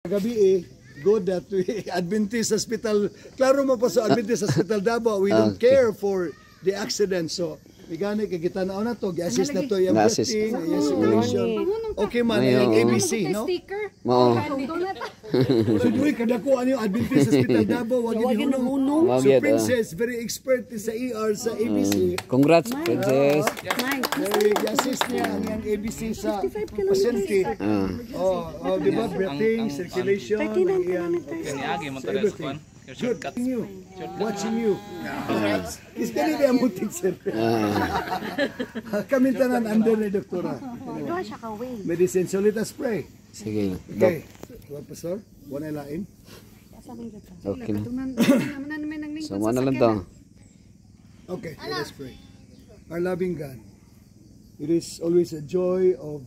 Gabi good that we Adventist Hospital, klaro mo pa sa Adventist Hospital Davao, we don't care for the accident. So, bigani kay kita na to, gi-assist na to yung breathing, yung circulation. Okay man, yung ABC, no? Mao. So, duwi kada ko ano yung Adventist Hospital Davao, wag yun hunong. So, Princess, very expert sa ER sa ABC. Congrats, Princess. Gi-assist niya ang ABC sa pasyente. Di ba? Breathing, circulation, everything. Shortcut. Watching you. Is ka nila ang mutik, sir. Kami tanan under ni Doktora. Medicine, so let us pray. Sige. Okay. Pastor, wala lain? Okay na. Sama na lang to. Okay, let us pray. Our loving God, it is always a joy of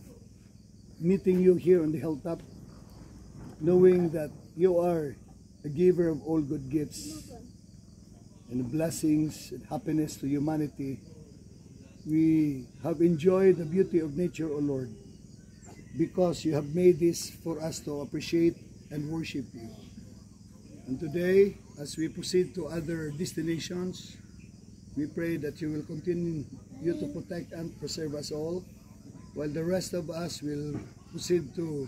meeting you here on the hilltop, knowing that you are the giver of all good gifts and blessings and happiness to humanity. We have enjoyed the beauty of nature, O Lord, because you have made this for us to appreciate and worship you. And today, as we proceed to other destinations, we pray that you will continue to protect and preserve us all, while the rest of us will proceed to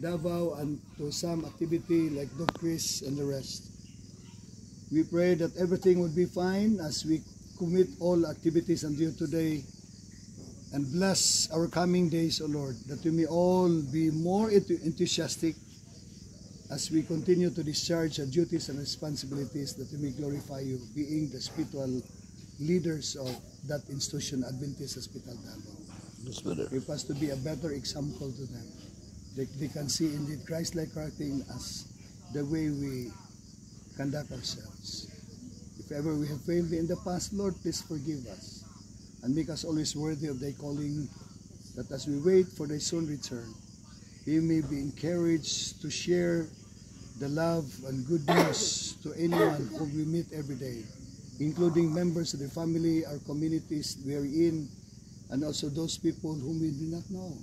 Davao and to some activity like Doc Chris and the rest. We pray that everything would be fine as we commit all activities unto you today, and bless our coming days, O Lord, that we may all be more enthusiastic as we continue to discharge our duties and responsibilities, that we may glorify you, being the spiritual leaders of that institution, Adventist Hospital Davao. Help us to be a better example to them. They can see indeed Christ-like acting as the way we conduct ourselves. If ever we have failed in the past, Lord, please forgive us and make us always worthy of thy calling, that as we wait for thy soon return, we may be encouraged to share the love and good news to anyone whom we meet every day, including members of the family, our communities we are in, and also those people whom we do not know.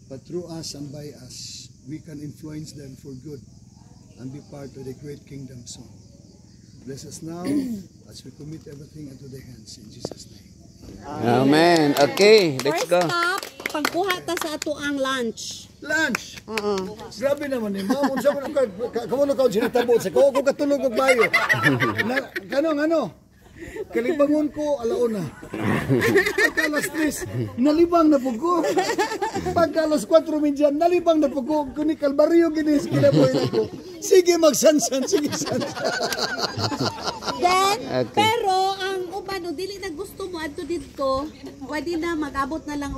But through us and by us, we can influence them for good and be part of the great kingdom soon. Bless us now as we commit everything into the hands in Jesus' name. Amen. Okay, let's go. First stop, pagkuha ta sa ato ang lunch. Lunch! Grabe naman eh. Mamon sa kamulo ka sinitabo sa ko katulog og bayo. Kanong ano? Kalibangon ko alauna. Pagka alas 3, nalibang na po ko. Pagka alas 4 minsan, nalibang na po ko. Kuni kalbaryo ginis kinabuhi na ko. Sige magsansan, sige sansan. Then, pero ang uban, dili na gusto mo adto dito, pwede na mag-abot na lang